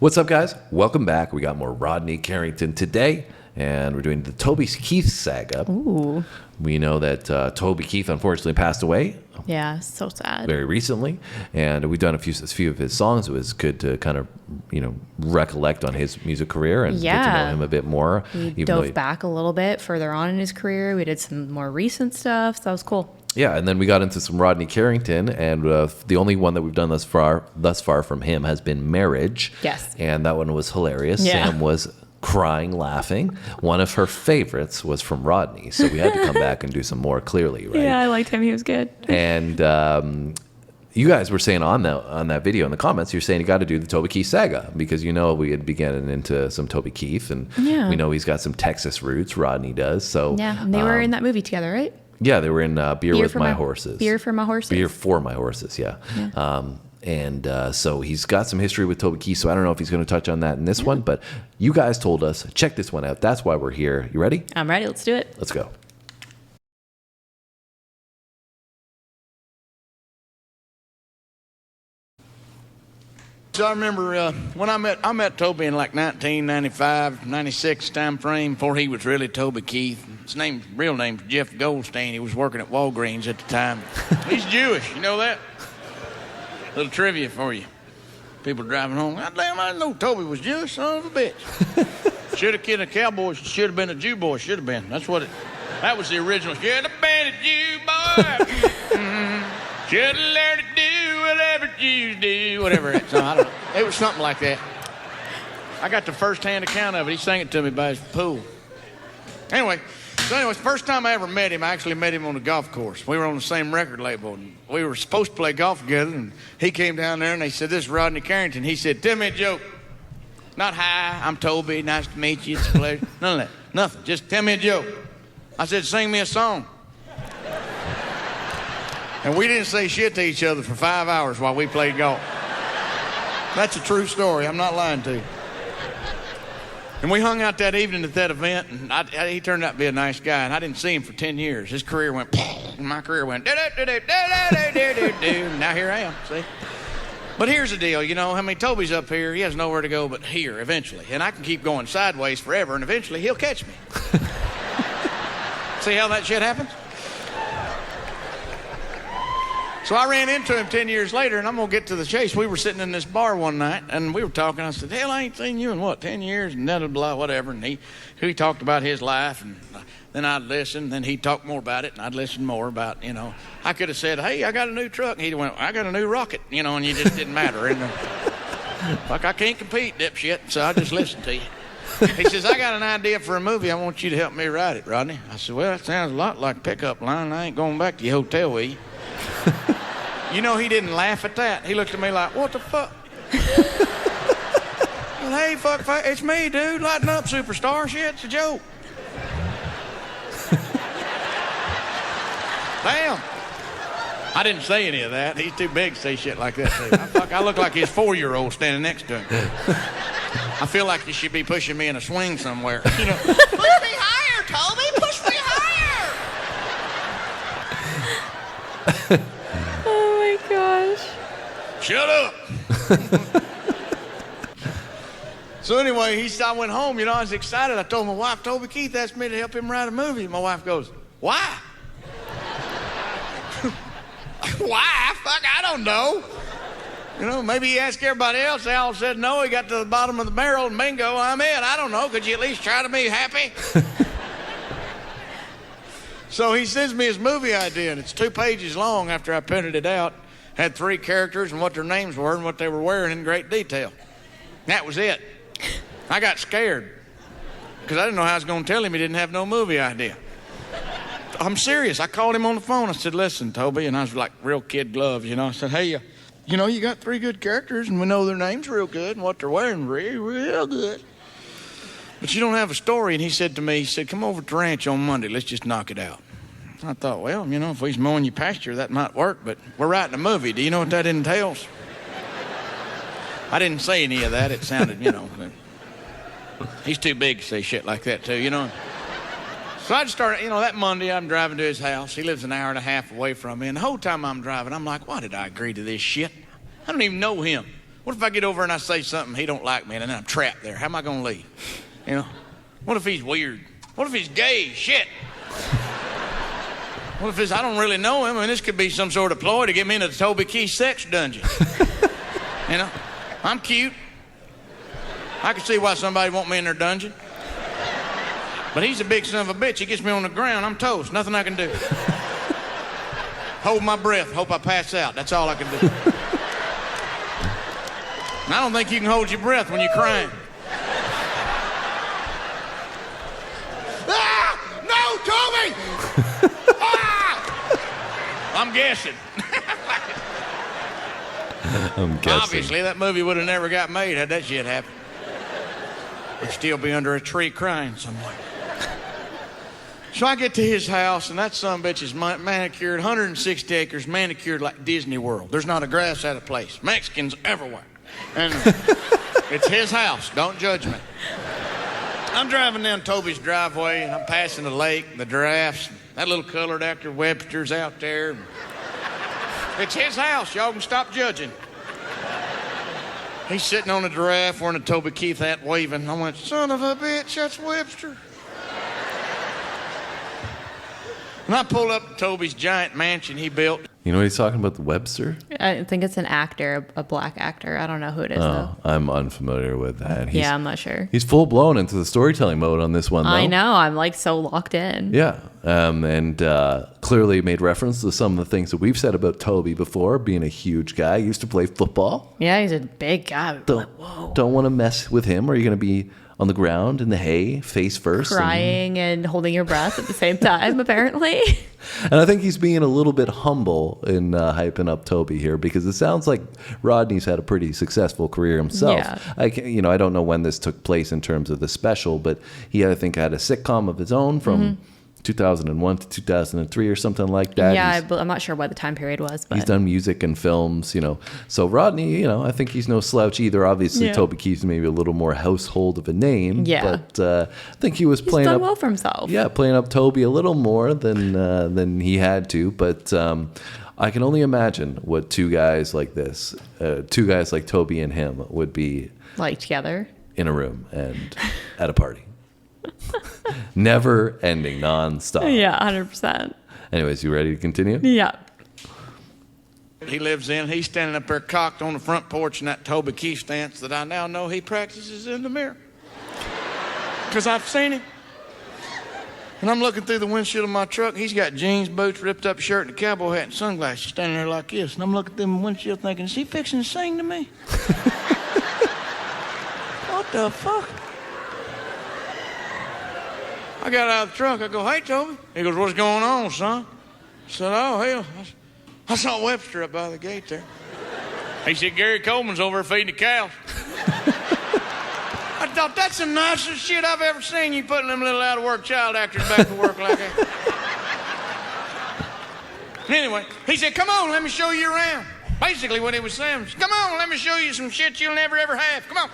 What's up, guys? Welcome back. We got more Rodney Carrington today, and we're doing the Toby Keith Saga. Ooh. We know that Toby Keith unfortunately passed away. Yeah, so sad. Very recently, and we've done a few of his songs. It was good to kind of, recollect on his music career and get to know him a bit more. We dove back a little bit further on in his career. We did some more recent stuff, so that was cool. Yeah, and then we got into some Rodney Carrington, and the only one that we've done thus far from him has been Marriage. Yes. And that one was hilarious. Yeah. Sam was crying, laughing. One of her favorites was from Rodney, so we had to come back and do some more clearly, right? Yeah, I liked him. He was good. And you guys were saying on that video in the comments, you're saying you got to do the Toby Keith Saga because we had begun into some Toby Keith, and we know he's got some Texas roots. Rodney does. So yeah, and they were in that movie together, right? Yeah, they were in Beer with My Horses. Beer for My Horses. Beer for My Horses, yeah. So he's got some history with Toby Keith, so I don't know if he's going to touch on that in this one, but you guys told us, check this one out. That's why we're here. You ready? I'm ready. Let's do it. Let's go. So I remember when I met Toby in like 1995, 96 time frame before he was really Toby Keith. His real name's Jeff Goldstein. He was working at Walgreens at the time. He's Jewish, you know that? Little trivia for you. People driving home. God damn, I didn't know Toby was Jewish, son of a bitch. Should have killed a cowboy. Should have been a Jew boy. Should have been. That was the original. Should have been a Jew boy. Should have learned to do whatever Jews do. Whatever that song. I don't know. It was something like that. I got the first-hand account of it. He sang it to me by his pool. Anyway, first time I ever met him, I actually met him on the golf course. We were on the same record label, and we were supposed to play golf together, and he came down there, and they said, "This is Rodney Carrington." He said, "Tell me a joke." Not, "Hi, I'm Toby, nice to meet you, it's a pleasure." None of that, nothing. Just tell me a joke. I said, "Sing me a song." And we didn't say shit to each other for 5 hours while we played golf. That's a true story, I'm not lying to you. And we hung out that evening at that event, and he turned out to be a nice guy, and I didn't see him for 10 years. His career went, and my career went, and now here I am, see? But here's the deal, Toby's up here, he has nowhere to go but here, eventually. And I can keep going sideways forever, and eventually he'll catch me. See how that shit happens? So I ran into him 10 years later, and I'm going to get to the chase. We were sitting in this bar one night, and we were talking. I said, "Hell, I ain't seen you in, 10 years?" And blah, blah, blah, whatever. And he talked about his life, and then I'd listen. Then he'd talk more about it, and I'd listen more about, I could have said, "Hey, I got a new truck." And he went, "I got a new rocket," and you just didn't matter. And like, I can't compete, dipshit, so I just listened to you. He says, "I got an idea for a movie. I want you to help me write it, Rodney." I said, "Well, that sounds a lot like a pickup line. I ain't going back to your hotel with you." He didn't laugh at that. He looked at me like, "What the fuck?" Well, hey, fuck, it's me, dude. Lighten up, superstar. Shit, it's a joke. Damn. I didn't say any of that. He's too big to say shit like that, too. I look like his 4-year-old standing next to him. I feel like you should be pushing me in a swing somewhere. Push me higher, Toby. Push me higher. Oh my gosh. Shut up. So anyway, I went home, I was excited. I told my wife, Toby Keith asked me to help him write a movie. My wife goes, "Why?" Why? Fuck, I don't know. Maybe he asked everybody else. They all said no. He got to the bottom of the barrel and bingo, I'm in. I don't know. Could you at least try to be happy? So he sends me his movie idea, and it's 2 pages long after I printed it out. Had 3 characters and what their names were and what they were wearing in great detail. That was it. I got scared because I didn't know how I was going to tell him he didn't have no movie idea. I'm serious. I called him on the phone. I said, "Listen, Toby," and I was like real kid gloves, I said, "Hey, you got 3 good characters, and we know their names real good and what they're wearing real good. But you don't have a story." And he said to me, "Come over to the ranch on Monday. Let's just knock it out." I thought, well, if he's mowing your pasture, that might work, but we're writing a movie. Do you know what that entails? I didn't say any of that. It sounded, he's too big to say shit like that, too, So I just started, that Monday I'm driving to his house. He lives an hour and a half away from me. And the whole time I'm driving, I'm like, why did I agree to this shit? I don't even know him. What if I get over and I say something he don't like me and then I'm trapped there? How am I going to leave? You know? What if he's weird? What if he's gay? Shit. What if it's, I don't really know him, and this could be some sort of ploy to get me into the Toby Keith sex dungeon. You know? I'm cute. I can see why somebody want me in their dungeon. But he's a big son of a bitch. He gets me on the ground, I'm toast. Nothing I can do. Hold my breath. Hope I pass out. That's all I can do. And I don't think you can hold your breath when you're crying. Ah! No, Toby! Ah! I'm guessing. I'm guessing. Obviously, that movie would have never got made had that shit happened. I'd still be under a tree crying somewhere. So I get to his house, and that son of a bitch is manicured, 160 acres, manicured like Disney World. There's not a grass out of place. Mexicans everywhere. And it's his house. Don't judge me. I'm driving down Toby's driveway, and I'm passing the lake, the giraffes. That little colored actor Webster's out there. It's his house. Y'all can stop judging. He's sitting on a giraffe wearing a Toby Keith hat waving. I went, son of a bitch, that's Webster. And I pulled up Toby's giant mansion he built. You know what he's talking about, the Webster? I think it's an actor, a black actor. I don't know who it is, though. I'm unfamiliar with that. Yeah, I'm not sure. He's full blown into the storytelling mode on this one, though. I know. I'm like so locked in. Yeah. And clearly made reference to some of the things that we've said about Toby before, being a huge guy. He used to play football. Yeah, he's a big guy. Don't want to mess with him, or you're going to be on the ground in the hay, face first. Crying and holding your breath at the same time, apparently. And I think he's being a little bit humble in hyping up Toby here, because it sounds like Rodney's had a pretty successful career himself. Yeah. I don't know when this took place in terms of the special, but he, I think, had a sitcom of his own from 2001 to 2003 or something like that. Yeah, I'm not sure what the time period was, but he's done music and films, So Rodney, I think he's no slouch either. Obviously, Yeah. Toby Keith's maybe a little more household of a name. Yeah. But I think he was he's playing done up well for himself. Yeah, playing up Toby a little more than he had to. But I can only imagine what two guys like Toby and him would be Like together. in a room and at a party. Never ending, non-stop. Yeah, 100%. Anyways, you ready to continue? Yeah. He lives in, he's standing up there cocked on the front porch in that Toby Keith stance that I now know he practices in the mirror. Because I've seen him. And I'm looking through the windshield of my truck. He's got jeans, boots, ripped up shirt, and a cowboy hat and sunglasses standing there like this. And I'm looking through my windshield thinking, is he fixing to sing to me? What the fuck? I got out of the truck. I go, hey, Toby. He goes, what's going on, son? I said, oh, hell, I saw Webster up by the gate there. He said, Gary Coleman's over there feeding the cows. I thought, that's the nicest shit I've ever seen, you putting them little out-of-work child actors back to work like that. Anyway, he said, come on, let me show you around. Basically what he was saying was, come on, let me show you some shit you'll never, ever have. Come on.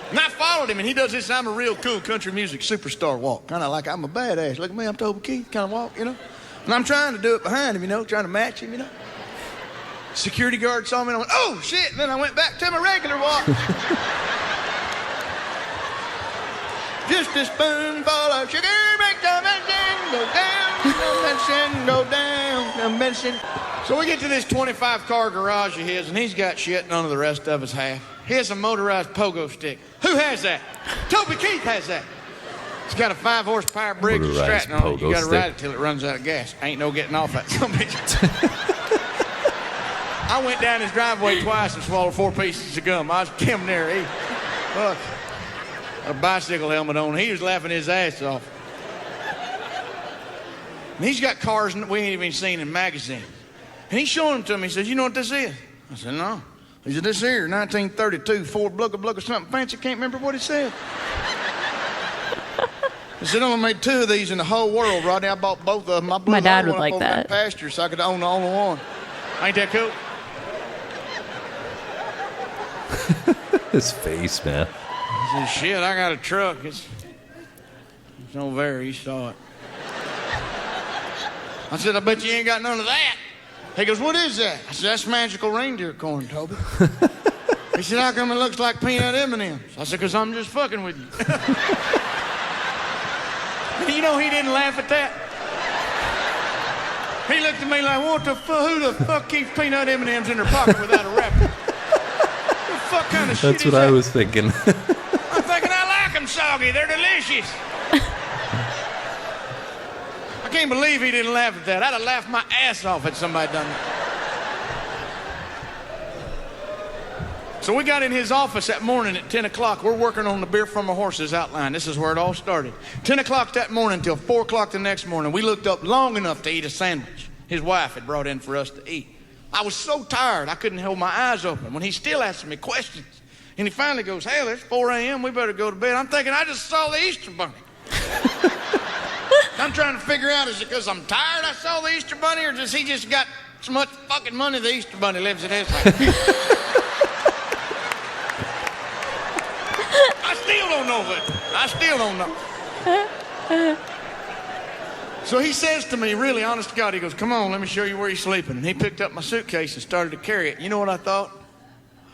And I followed him, and he does this I'm a real cool country music superstar walk. Kind of like I'm a badass. Look at me, I'm Toby Keith kind of walk, And I'm trying to do it behind him, trying to match him, Security guard saw me, and I went, oh, shit. And then I went back to my regular walk. Just a spoonful of sugar makes the medicine go down, the medicine go down, the medicine. So we get to this 25-car garage of his, and he's got shit none of the rest of us have. He has a motorized pogo stick. Who has that? Toby Keith has that. It's got a 5-horsepower Briggs Stratton on it. You got to ride it till it runs out of gas. Ain't no getting off that some bitch. I went down his driveway twice and swallowed 4 pieces of gum. I was damn near. Look, a bicycle helmet on. He was laughing his ass off. And he's got cars we ain't even seen in magazines. And he's showing them to me. He says, you know what this is? I said, no. He said, this here, 1932 Ford Blugger something fancy. Can't remember what it said. I said, I only made 2 of these in the whole world, Rodney. I bought both of them. I blew My dad the would one like up over that. pasture so I could own the only one. Ain't that cool? His face, man. I said, shit, I got a truck. It's over there. He saw it. I said, I bet you ain't got none of that. He goes, what is that? I said, that's magical reindeer corn, Toby. He said, how come it looks like peanut M&Ms? I said, because I'm just fucking with you. You know he didn't laugh at that? He looked at me like, what the fuck? Who the fuck keeps peanut M&Ms in their pocket without a wrapper? What the fuck kind of shit That's is what that? I was thinking. I'm thinking I like them soggy. They're delicious. I can't believe he didn't laugh at that. I'd have laughed my ass off had somebody done that. So we got in his office that morning at 10 o'clock. We're working on the Beer from a Horse's outline. This is where it all started. 10 o'clock that morning until 4 o'clock the next morning. We looked up long enough to eat a sandwich his wife had brought in for us to eat. I was so tired I couldn't hold my eyes open when he's still asking me questions. And he finally goes, hell, it's 4 a.m. We better go to bed. I'm thinking I just saw the Easter Bunny. I'm trying to figure out, is it because I'm tired I saw the Easter Bunny, or does he just got so much fucking money the Easter Bunny lives at his house? I still don't know that. I still don't know. So he says to me, really honest to God, he goes, come on, let me show you where you're sleeping. And he picked up my suitcase and started to carry it. You know what I thought?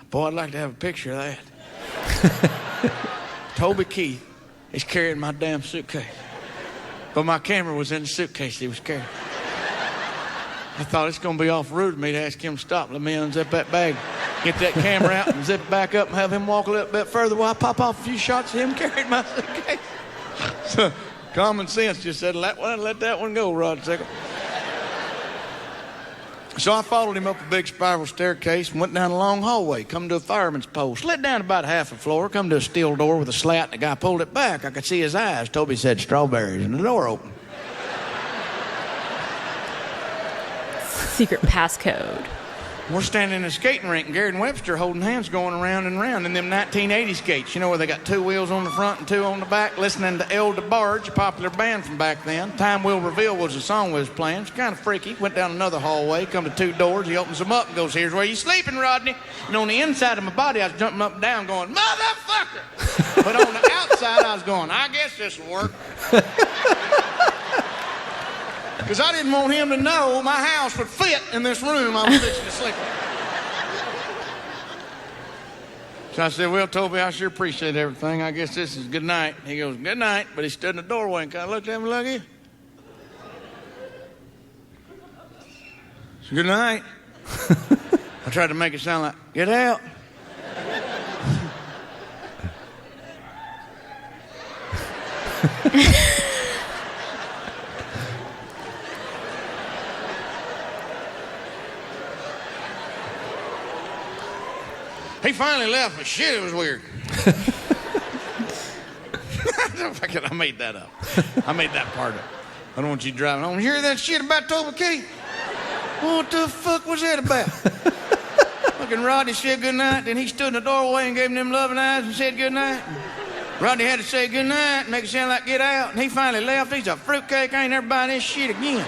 Boy, I'd like to have a picture of that. Toby Keith is carrying my damn suitcase. But my camera was in the suitcase he was carrying. I thought it's going to be off rude of me to ask him to stop. Let me unzip that bag, get that camera out, and zip it back up and have him walk a little bit further while I pop off a few shots of him carrying my suitcase. So common sense just said, let that one go, Rod Sickle. So I followed him up a big spiral staircase and went down a long hallway, come to a fireman's pole, slid down about half a floor, come to a steel door with a slat, and the guy pulled it back. I could see his eyes. Toby said strawberries, and the door opened. Secret passcode. We're standing in a skating rink, and Gary and Webster holding hands going around and around in them 1980 skates. You know, where they got 2 wheels on the front and 2 on the back, listening to El DeBarge, a popular band from back then. Time Will Reveal was the song we was playing. It's kind of freaky. Went down another hallway, come to 2 doors. He opens them up and goes, here's where you sleeping, Rodney. And on the inside of my body, I was jumping up and down going, motherfucker! But on the outside, I was going, I guess this will work. Because I didn't want him to know my house would fit in this room I was fixing to sleep in. So I said, well, Toby, I sure appreciate everything. I guess this is good night. He goes, good night. But he stood in the doorway and kind of looked at me like this. So, good night. I tried to make it sound like, get out. He finally left, but shit, it was weird. I made that up. I made that part up. I don't want you driving home. You hear that shit about Toby Keith? What the fuck was that about? Fucking Rodney said goodnight, then he stood in the doorway and gave him them loving eyes and said goodnight. Rodney had to say goodnight and make it sound like get out, and he finally left. He's a fruitcake. I ain't never buying this shit again.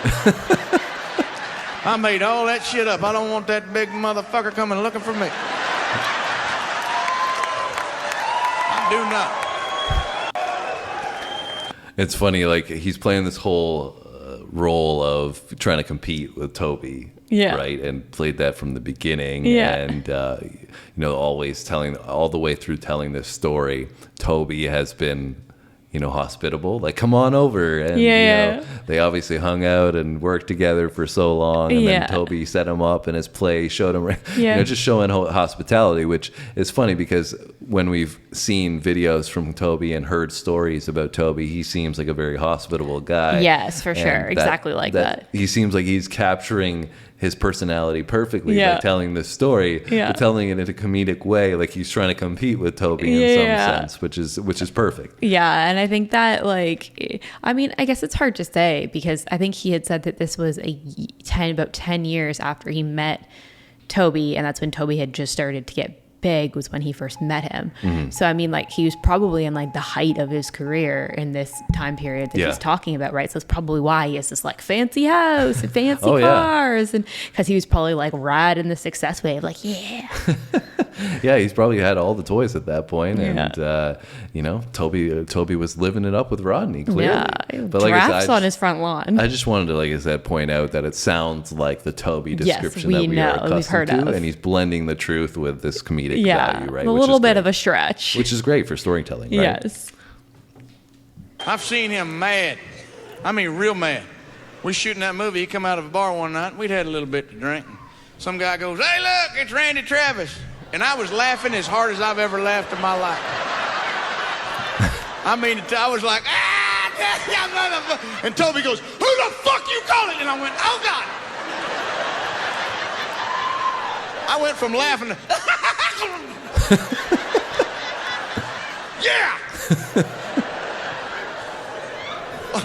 I made all that shit up. I don't want that big motherfucker coming looking for me. Do not. It's funny, like he's playing this whole role of trying to compete with Toby, right? And played that from the beginning, and always telling all the way through telling this story. Toby has been, hospitable, like come on over, and they obviously hung out and worked together for so long, and then Toby set him up in his play, showed him, just showing hospitality, which is funny because when we've seen videos from Toby and heard stories about Toby, he seems like a very hospitable guy. Yes, for sure, exactly like that. He seems like he's capturing his personality perfectly by telling this story, but telling it in a comedic way, like he's trying to compete with Toby in some sense, which is perfect. Yeah, and I think that, I guess it's hard to say because I think he had said that this was about 10 years after he met Toby, and that's when Toby had just started to get big, was when he first met him. Mm-hmm. So he was probably in the height of his career in this time period that he's talking about, right? So it's probably why he has this fancy house and fancy cars, and because he was probably riding the success wave, Yeah, he's probably had all the toys at that point, and Toby was living it up with Rodney, clearly. Yeah, but giraffes on his front lawn. I just wanted to, like I said, point out that it sounds like the Toby description we that we know, are we've heard accustomed to, of. and he's blending the truth with this comedic value, right? A little bit of a stretch, which is great for storytelling, right? Yes. I've seen him mad. I mean, real mad. We shooting that movie. He come out of a bar one night. We'd had a little bit to drink. Some guy goes, "Hey, look, it's Randy Travis." And I was laughing as hard as I've ever laughed in my life. I mean, I was like, ah! And Toby goes, "Who the fuck you calling?" And I went, "Oh, God." I went from laughing to, yeah.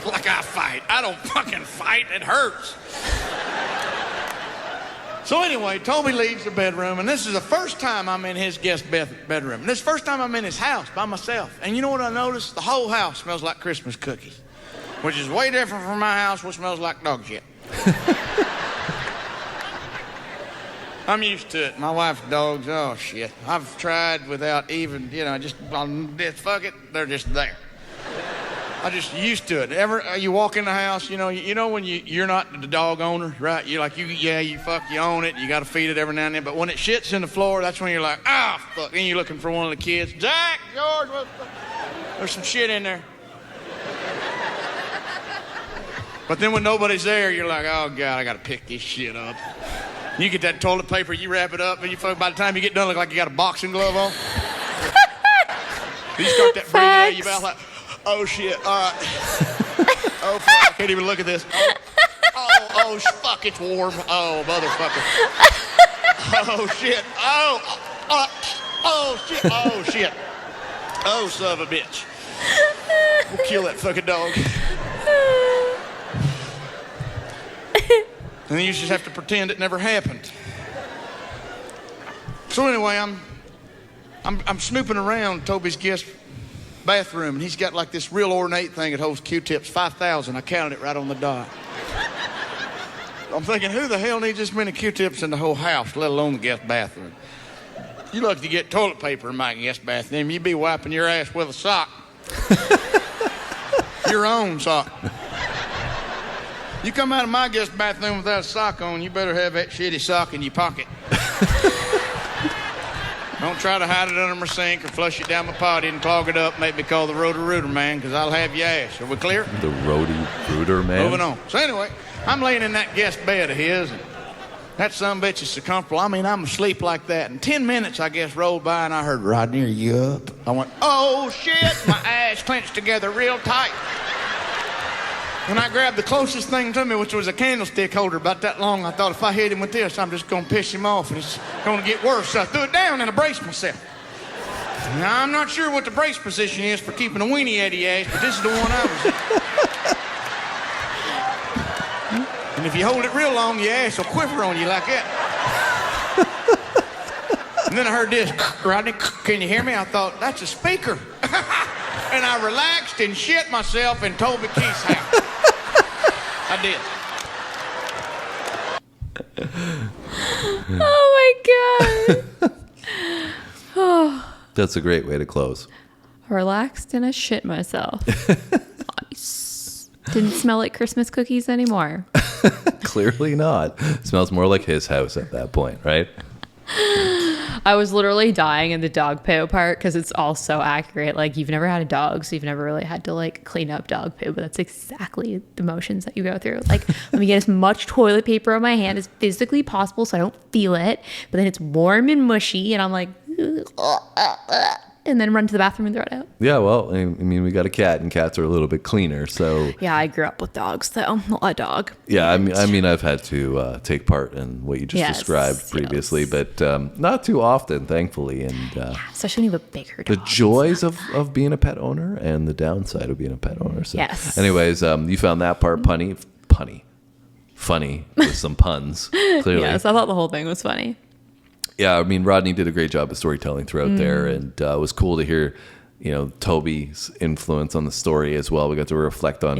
Like I fight. I don't fucking fight. It hurts. So anyway, Toby leaves the bedroom, and this is the first time I'm in his guest bedroom. And this is the first time I'm in his house by myself. And you know what I noticed? The whole house smells like Christmas cookies, which is way different from my house, which smells like dog shit. I'm used to it. My wife's dogs, oh shit. I've tried without even, just fuck it, they're just there. I just used to it. You walk in the house, you know when you're not the dog owner, right? You're like, you own it. You got to feed it every now and then. But when it shits in the floor, that's when you're like, fuck. And you're looking for one of the kids. Jack, George, there's some shit in there. But then when nobody's there, you're like, oh God, I got to pick this shit up. You get that toilet paper, you wrap it up, and by the time you get done, look like you got a boxing glove on. You start that breathing out of your mouth like, oh shit, all right. Oh fuck, I can't even look at this. Oh fuck, it's warm. Oh motherfucker. Oh shit. Oh shit. Oh shit. Oh son of a bitch. We'll kill that fucking dog. And then you just have to pretend it never happened. So anyway, I'm snooping around Toby's guest bathroom, and he's got like this real ornate thing that holds Q-tips, 5,000. I counted it right on the dot. I'm thinking, who the hell needs this many Q-tips in the whole house, let alone the guest bathroom? You lucky to get toilet paper in my guest bathroom. You'd be wiping your ass with a sock. Your own sock. You come out of my guest bathroom without a sock on, you better have that shitty sock in your pocket. Don't try to hide it under my sink or flush it down my potty and clog it up. Make me call the Roto-Rooter man, because I'll have your ass. Are we clear? The Roto-Rooter man? Moving on. So anyway, I'm laying in that guest bed of his, and that sumbitch is so comfortable. I mean, I'm asleep like that. And 10 minutes, I guess, rolled by, and I heard, "Rodney, are you up?" I went, oh, shit. My ass clenched together real tight. And I grabbed the closest thing to me, which was a candlestick holder about that long. I thought if I hit him with this, I'm just going to piss him off, and it's going to get worse. So I threw it down and I braced myself. Now, I'm not sure what the brace position is for keeping a weenie out of your ass, but this is the one I was in. And if you hold it real long, your ass will quiver on you like that. And then I heard this, "Rodney, can you hear me?" I thought, that's a speaker. And I relaxed and shit myself in Toby Keith's house. I did. Oh my God. Oh. That's a great way to close. Relaxed and I shit myself. Nice. Didn't smell like Christmas cookies anymore. Clearly not. Smells more like his house at that point, right? I was literally dying in the dog poo part because it's all so accurate. Like, you've never had a dog, so you've never really had to like clean up dog poo, but that's exactly the motions that you go through. Like, let me get as much toilet paper on my hand as physically possible so I don't feel it, but then it's warm and mushy and I'm like, and then run to the bathroom and throw it out. Yeah, well, I mean, we got a cat, and cats are a little bit cleaner, so... Yeah, I grew up with dogs, though. A dog. Yeah, I mean, I've had to take part in what you just described previously, but not too often, thankfully. And especially when you have a bigger dog. The joys of being a pet owner and the downside of being a pet owner. So, yes. Anyways, you found that part funny with some puns, clearly. Yes, I thought the whole thing was funny. Yeah, I mean, Rodney did a great job of storytelling throughout there, and it was cool to hear, Toby's influence on the story as well. We got to reflect on,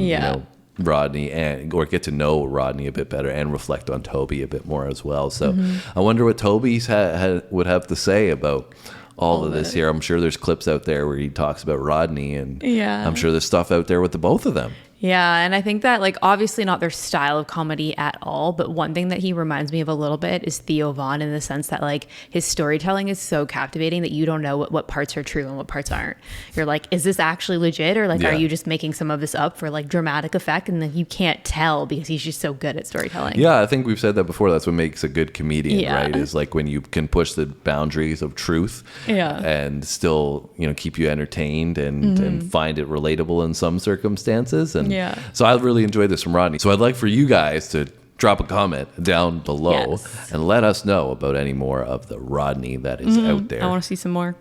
Rodney or get to know Rodney a bit better and reflect on Toby a bit more as well. So I wonder what Toby's would have to say about all of this here. I'm sure there's clips out there where he talks about Rodney, and I'm sure there's stuff out there with the both of them. Yeah, and I think that, like, obviously not their style of comedy at all, but one thing that he reminds me of a little bit is Theo Von, in the sense that, like, his storytelling is so captivating that you don't know what parts are true and what parts aren't. You're like, is this actually legit, or like, are you just making some of this up for like dramatic effect? And then you can't tell because he's just so good at storytelling. Yeah, I think we've said that before. That's what makes a good comedian, right? Is like when you can push the boundaries of truth and still, keep you entertained and find it relatable in some circumstances. And so I really enjoyed this from Rodney. So I'd like for you guys to drop a comment down below and let us know about any more of the Rodney that is out there. I want to see some more.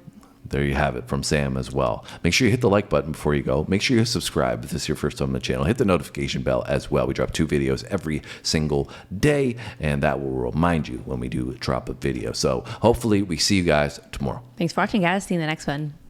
There you have it from Sam as well. Make sure you hit the like button before you go. Make sure you subscribe if this is your first time on the channel. Hit the notification bell as well. We drop 2 videos every single day, and that will remind you when we do drop a video. So hopefully we see you guys tomorrow. Thanks for watching, guys. See you in the next one.